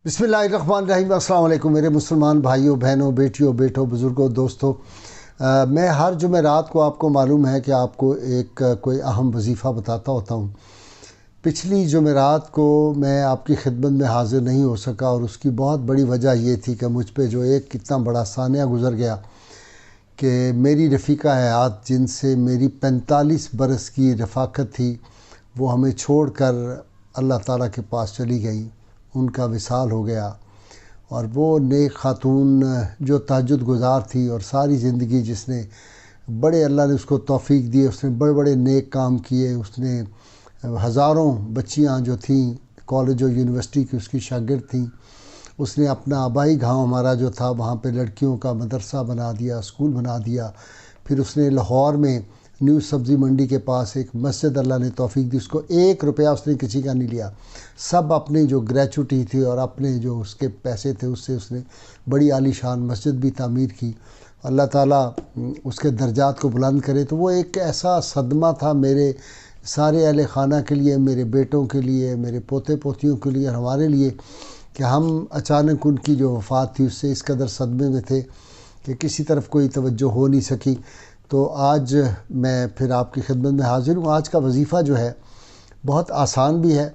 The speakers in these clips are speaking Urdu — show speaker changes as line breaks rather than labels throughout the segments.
بسم اللہ الرحمن الرحیم۔ السلام علیکم میرے مسلمان بھائیوں، بہنوں، بیٹیوں، بیٹوں، بزرگوں، دوستوں۔ میں ہر جمعرات کو آپ کو معلوم ہے کہ آپ کو کوئی اہم وظیفہ بتاتا ہوتا ہوں۔ پچھلی جمعرات کو میں آپ کی خدمت میں حاضر نہیں ہو سکا، اور اس کی بہت بڑی وجہ یہ تھی کہ مجھ پہ جو ایک کتنا بڑا سانحہ گزر گیا کہ میری رفیقہ حیات، جن سے میری 45 برس کی رفاقت تھی، وہ ہمیں چھوڑ کر اللہ تعالیٰ کے پاس چلی گئیں۔ ان کا وصال ہو گیا، اور وہ نیک خاتون جو تہجد گزار تھی، اور ساری زندگی جس نے بڑے اللہ نے اس کو توفیق دی، اس نے بڑے بڑے نیک کام کیے۔ اس نے ہزاروں بچیاں جو تھیں کالج اور یونیورسٹی کی اس کی شاگرد تھیں۔ اس نے اپنا آبائی گاؤں ہمارا جو تھا وہاں پہ لڑکیوں کا مدرسہ بنا دیا، اسکول بنا دیا۔ پھر اس نے لاہور میں نیو سبزی منڈی کے پاس ایک مسجد اللہ نے توفیق دی، اس کو 1 روپیہ اس نے کسی کا نہیں لیا، سب اپنی جو گریچوٹی تھی اور اپنے جو اس کے پیسے تھے اس سے اس نے بڑی عالی شان مسجد بھی تعمیر کی۔ اللہ تعالیٰ اس کے درجات کو بلند کرے۔ تو وہ ایک ایسا صدمہ تھا میرے سارے اہل خانہ کے لیے، میرے بیٹوں کے لیے، میرے پوتے پوتیوں کے لیے اور ہمارے لیے، کہ ہم اچانک ان کی جو وفات تھی اس سے اس قدر صدمے میں تھے کہ کسی طرف کوئی توجہ ہو نہیں سکی۔ تو آج میں پھر آپ کی خدمت میں حاضر ہوں۔ آج کا وظیفہ جو ہے بہت آسان بھی ہے،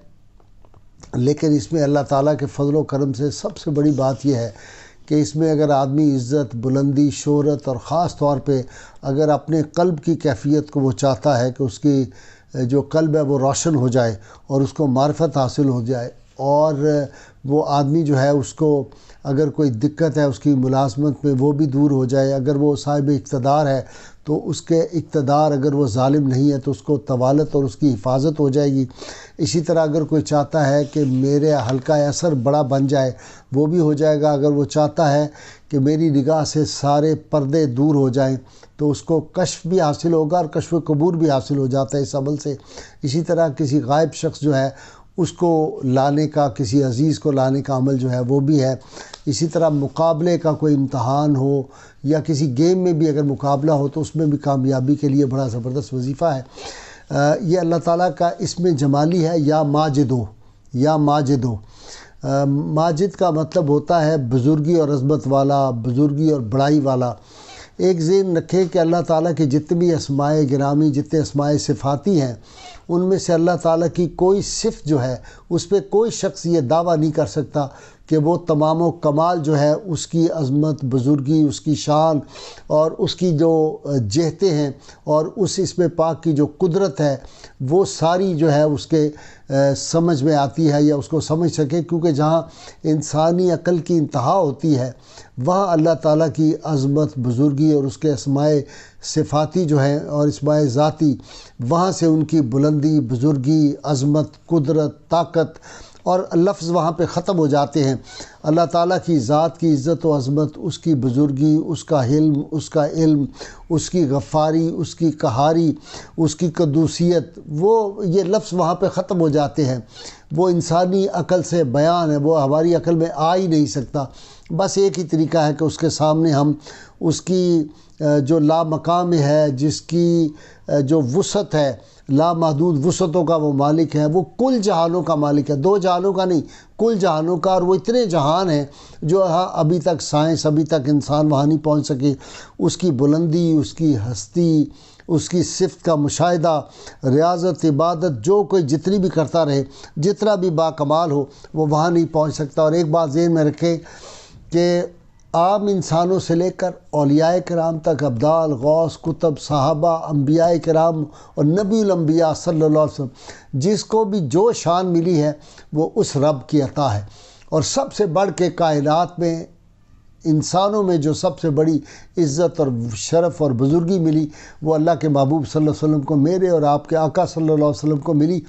لیکن اس میں اللہ تعالیٰ کے فضل و کرم سے سب سے بڑی بات یہ ہے کہ اس میں اگر آدمی عزت، بلندی، شہرت اور خاص طور پہ اگر اپنے قلب کی کیفیت کو وہ چاہتا ہے کہ اس کی جو قلب ہے وہ روشن ہو جائے اور اس کو معرفت حاصل ہو جائے، اور وہ آدمی جو ہے اس کو اگر کوئی دقت ہے اس کی ملازمت میں وہ بھی دور ہو جائے، اگر وہ صاحب اقتدار ہے تو اس کے اقتدار اگر وہ ظالم نہیں ہے تو اس کو طوالت اور اس کی حفاظت ہو جائے گی۔ اسی طرح اگر کوئی چاہتا ہے کہ میرے حلقہ اثر بڑا بن جائے وہ بھی ہو جائے گا، اگر وہ چاہتا ہے کہ میری نگاہ سے سارے پردے دور ہو جائیں تو اس کو کشف بھی حاصل ہوگا اور کشف قبور بھی حاصل ہو جاتا ہے اس عمل سے۔ اسی طرح کسی غائب شخص جو ہے اس کو لانے کا، کسی عزیز کو لانے کا عمل جو ہے وہ بھی ہے۔ اسی طرح مقابلے کا کوئی امتحان ہو یا کسی گیم میں بھی اگر مقابلہ ہو تو اس میں بھی کامیابی کے لیے بڑا زبردست وظیفہ ہے۔ یہ اللہ تعالیٰ کا اس میں جمالی ہے، یا ماجدو، یا ماجدو۔ ماجد کا مطلب ہوتا ہے بزرگی اور عظمت والا، بزرگی اور بڑائی والا۔ ایک ذہن رکھیں کہ اللہ تعالیٰ کی جتنی بھی اسماء گرامی، جتنے اسماء صفاتی ہیں، ان میں سے اللہ تعالیٰ کی کوئی صفت جو ہے اس پہ کوئی شخص یہ دعویٰ نہیں کر سکتا کہ وہ تمام و کمال جو ہے اس کی عظمت، بزرگی، اس کی شان اور اس کی جو جہتیں ہیں اور اس اسم پاک کی جو قدرت ہے وہ ساری جو ہے اس کے سمجھ میں آتی ہے یا اس کو سمجھ سکے، کیونکہ جہاں انسانی عقل کی انتہا ہوتی ہے وہاں اللہ تعالیٰ کی عظمت، بزرگی اور اس کے اسماء صفاتی جو ہیں اور اسماء ذاتی، وہاں سے ان کی بلندی، بزرگی، عظمت، قدرت، طاقت اور لفظ وہاں پہ ختم ہو جاتے ہیں۔ اللہ تعالیٰ کی ذات کی عزت و عظمت، اس کی بزرگی، اس کا علم، اس کی غفاری، اس کی قہاری، اس کی قدوسیت، وہ یہ لفظ وہاں پہ ختم ہو جاتے ہیں۔ وہ انسانی عقل سے بیان ہے، وہ ہماری عقل میں آ ہی نہیں سکتا۔ بس ایک ہی طریقہ ہے کہ اس کے سامنے ہم اس کی جو لامقام ہے، جس کی جو وسعت ہے، لامحدود وسعتوں کا وہ مالک ہے، وہ کل جہانوں کا مالک ہے، 2 جہانوں کا نہیں، کل جہانوں کا۔ اور وہ اتنے جہان ہیں جو ابھی تک سائنس، ابھی تک انسان وہاں نہیں پہنچ سکے۔ اس کی بلندی، اس کی ہستی، اس کی صفت کا مشاہدہ، ریاضت، عبادت، جو کوئی جتنی بھی کرتا رہے، جتنا بھی باکمال ہو، وہ وہاں نہیں پہنچ سکتا۔ اور ایک بات ذہن میں رکھیں کہ عام انسانوں سے لے کر اولیاء کرام تک، ابدال، غوث، کتب، صحابہ، انبیاء کرام اور نبی الانبیاء صلی اللہ علیہ وسلم، جس کو بھی جو شان ملی ہے وہ اس رب کی عطا ہے۔ اور سب سے بڑھ کے کائنات میں، انسانوں میں جو سب سے بڑی عزت اور شرف اور بزرگی ملی وہ اللہ کے محبوب صلی اللہ علیہ وسلم کو، میرے اور آپ کے آقا صلی اللہ علیہ وسلم کو ملی۔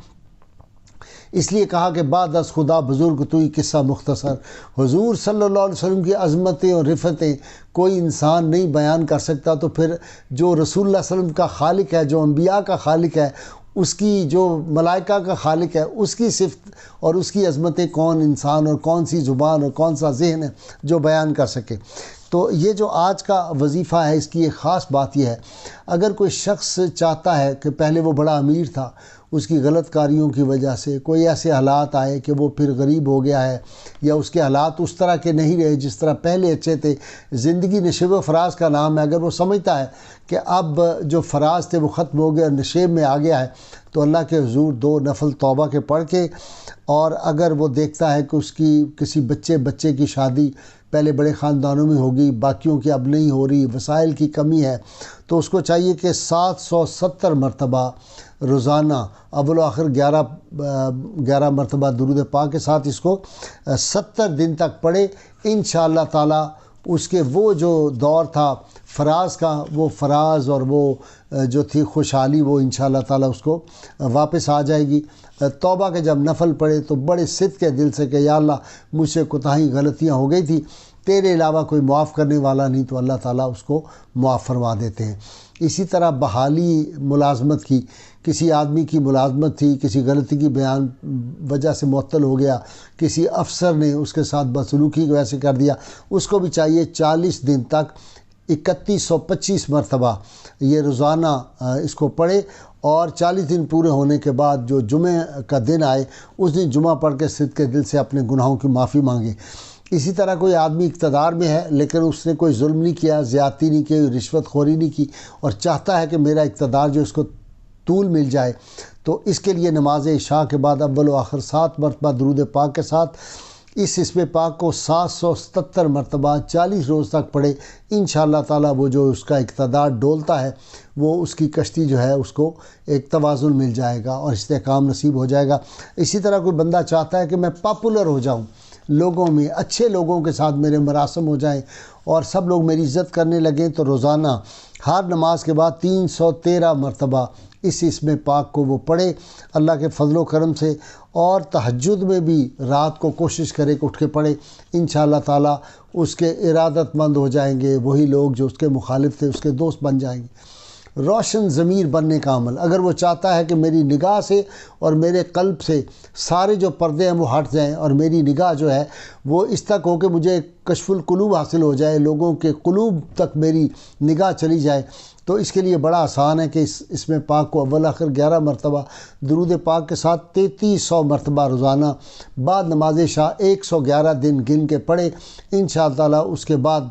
اس لیے کہا کہ بعد از خدا بزرگ توئی قصہ مختصر۔ حضور صلی اللہ علیہ وسلم کی عظمتیں اور رفتیں کوئی انسان نہیں بیان کر سکتا، تو پھر جو رسول اللہ صلی اللہ علیہ وسلم کا خالق ہے، جو انبیاء کا خالق ہے، اس کی جو ملائکہ کا خالق ہے، اس کی صفت اور اس کی عظمتیں کون انسان اور کون سی زبان اور کون سا ذہن ہے جو بیان کر سکے۔ تو یہ جو آج کا وظیفہ ہے، اس کی ایک خاص بات یہ ہے، اگر کوئی شخص چاہتا ہے کہ پہلے وہ بڑا امیر تھا، اس کی غلط کاریوں کی وجہ سے کوئی ایسے حالات آئے کہ وہ پھر غریب ہو گیا ہے، یا اس کے حالات اس طرح کے نہیں رہے جس طرح پہلے اچھے تھے، زندگی نشیب و فراز کا نام ہے، اگر وہ سمجھتا ہے کہ اب جو فراز تھے وہ ختم ہو گئے اور نشیب میں آ گیا ہے، تو اللہ کے حضور 2 نفل توبہ کے پڑھ کے، اور اگر وہ دیکھتا ہے کہ اس کی کسی بچے کی شادی پہلے بڑے خاندانوں میں ہوگی، باقیوں کی اب نہیں ہو رہی، وسائل کی کمی ہے، تو اس کو چاہیے کہ 770 مرتبہ روزانہ اول و آخر 11 مرتبہ درود پاک کے ساتھ اس کو 70 دن تک پڑھے۔ انشاءاللہ تعالی اس کے وہ جو دور تھا فراز کا، وہ فراز اور وہ جو تھی خوشحالی، وہ انشاءاللہ تعالی اس کو واپس آ جائے گی۔ توبہ کے جب نفل پڑھے تو بڑے صدق کے دل سے کہ یا اللہ مجھ سے کوتاہی غلطیاں ہو گئی تھی، تیرے علاوہ کوئی معاف کرنے والا نہیں، تو اللہ تعالیٰ اس کو معاف فرما دیتے ہیں۔ اسی طرح بحالی ملازمت کی، کسی آدمی کی ملازمت تھی، کسی غلطی کی وجہ سے معطل ہو گیا، کسی افسر نے اس کے ساتھ بدسلوکی کی وجہ سے کر دیا، اس کو بھی چاہیے 40 دن تک 3125 مرتبہ یہ روزانہ اس کو پڑھے، اور 40 دن پورے ہونے کے بعد جو جمعہ کا دن آئے اس دن جمعہ پڑھ کے صدق کے دل سے اپنے گناہوں کی معافی مانگے۔ اسی طرح کوئی آدمی اقتدار میں ہے لیکن اس نے کوئی ظلم نہیں کیا، زیادتی نہیں کی، رشوت خوری نہیں کی، اور چاہتا ہے کہ میرا اقتدار جو اس کو طول مل جائے، تو اس کے لیے نماز عشاء کے بعد اول و آخر 7 مرتبہ درود پاک کے ساتھ اس اسم پاک کو 777 مرتبہ 40 روز تک پڑھے۔ انشاءاللہ تعالیٰ وہ جو اس کا اقتدار ڈولتا ہے، وہ اس کی کشتی جو ہے اس کو ایک توازن مل جائے گا اور استحکام نصیب ہو جائے گا۔ اسی طرح کوئی بندہ چاہتا ہے کہ میں پاپولر ہو جاؤں، لوگوں میں اچھے لوگوں کے ساتھ میرے مراسم ہو جائیں اور سب لوگ میری عزت کرنے لگیں، تو روزانہ ہر نماز کے بعد 313 مرتبہ اس اسم پاک کو وہ پڑھے اللہ کے فضل و کرم سے، اور تہجد میں بھی رات کو کوشش کرے کہ اٹھ کے پڑھے۔ انشاءاللہ تعالیٰ اس کے ارادت مند ہو جائیں گے، وہی لوگ جو اس کے مخالف تھے اس کے دوست بن جائیں گے۔ روشن ضمیر بننے کا عمل، اگر وہ چاہتا ہے کہ میری نگاہ سے اور میرے قلب سے سارے جو پردے ہیں وہ ہٹ جائیں، اور میری نگاہ جو ہے وہ اس تک ہو کہ مجھے کشف القلوب حاصل ہو جائے، لوگوں کے قلوب تک میری نگاہ چلی جائے، تو اس کے لیے بڑا آسان ہے کہ اس میں پاک کو اول آخر 11 مرتبہ درود پاک کے ساتھ 3300 مرتبہ روزانہ بعد نماز عشاء 111 دن گن کے پڑھے۔ انشاءاللہ تعالیٰ اس کے بعد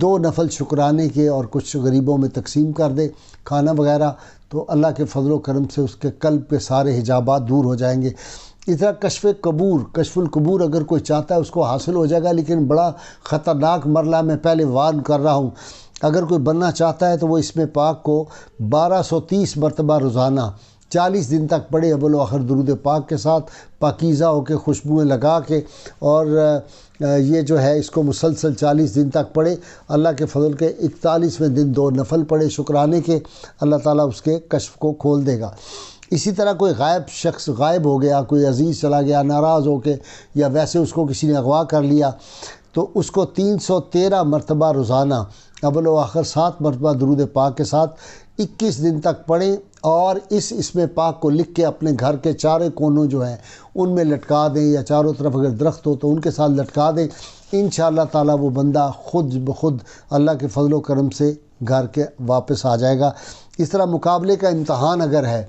2 نفل شکرانے کے اور کچھ غریبوں میں تقسیم کر دے کھانا وغیرہ، تو اللہ کے فضل و کرم سے اس کے قلب کے سارے حجابات دور ہو جائیں گے۔ اس طرح کشف القبور اگر کوئی چاہتا ہے اس کو حاصل ہو جائے گا، لیکن بڑا خطرناک مرحلہ میں پہلے وارن کر رہا ہوں۔ اگر کوئی بننا چاہتا ہے تو وہ اسم پاک کو 1230 مرتبہ روزانہ 40 دن تک پڑھے اول و آخر درود پاک کے ساتھ، پاکیزہ ہو کے خوشبوئیں لگا کے، اور یہ جو ہے اس کو مسلسل 40 دن تک پڑھے۔ اللہ کے فضل کے 41ویں دن 2 نفل پڑھے شکرانے کے، اللہ تعالیٰ اس کے کشف کو کھول دے گا۔ اسی طرح کوئی غائب شخص غائب ہو گیا، کوئی عزیز چلا گیا ناراض ہو کے، یا ویسے اس کو کسی نے اغوا کر لیا، تو اس کو 313 مرتبہ روزانہ اول و آخر 7 مرتبہ درود پاک کے ساتھ 21 دن تک پڑھیں، اور اس اسم پاک کو لکھ کے اپنے گھر کے چاروں کونوں جو ہیں ان میں لٹکا دیں، یا چاروں طرف اگر درخت ہو تو ان کے ساتھ لٹکا دیں۔ انشاءاللہ تعالیٰ وہ بندہ خود بخود اللہ کے فضل و کرم سے گھر کے واپس آ جائے گا۔ اس طرح مقابلے کا امتحان اگر ہے،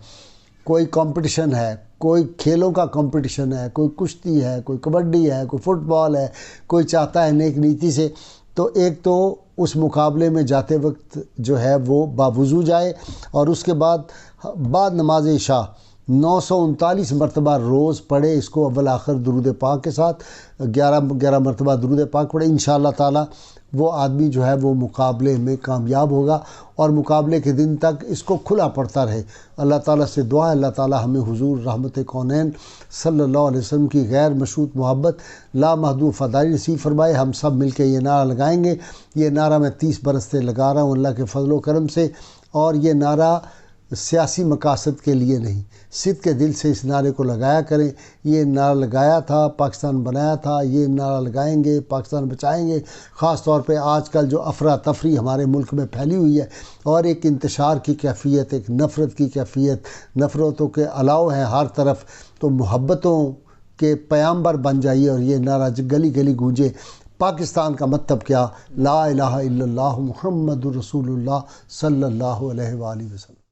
کوئی کمپٹیشن ہے، کوئی کھیلوں کا کمپٹیشن ہے، کوئی کشتی ہے، کوئی کبڈی ہے، کوئی فٹ بال ہے، کوئی چاہتا ہے نیک نیتی سے، تو ایک تو اس مقابلے میں جاتے وقت جو ہے وہ باوضو جائے، اور اس کے بعد نماز عشاء 939 مرتبہ روز پڑھے اس کو اول آخر درود پاک کے ساتھ، 11 مرتبہ درود پاک پڑھے۔ انشاءاللہ تعالیٰ وہ آدمی جو ہے وہ مقابلے میں کامیاب ہوگا، اور مقابلے کے دن تک اس کو کھلا پڑتا رہے۔ اللہ تعالیٰ سے دعا ہے اللہ تعالیٰ ہمیں حضور رحمت کونین صلی اللہ علیہ وسلم کی غیر مشروط محبت لامحدود فدائی نصیب فرمائے۔ ہم سب مل کے یہ نعرہ لگائیں گے۔ یہ نعرہ میں 30 برس سے لگا رہا ہوں اللہ کے فضل و کرم سے، اور یہ نعرہ سیاسی مقاصد کے لیے نہیں، صدق کے دل سے اس نعرے کو لگایا کریں۔ یہ نعرہ لگایا تھا، پاکستان بنایا تھا، یہ نعرہ لگائیں گے، پاکستان بچائیں گے۔ خاص طور پہ آج کل جو افراتفری ہمارے ملک میں پھیلی ہوئی ہے، اور ایک انتشار کی کیفیت، ایک نفرت کی کیفیت، نفرتوں کے الاؤ ہیں ہر طرف، تو محبتوں کے پیامبر بن جائیے، اور یہ نعرہ گلی گلی گونجے۔ پاکستان کا مطلب کیا؟ لا الہ الا اللہ محمد رسول اللہ صلی اللہ علیہ وآلہ وسلم۔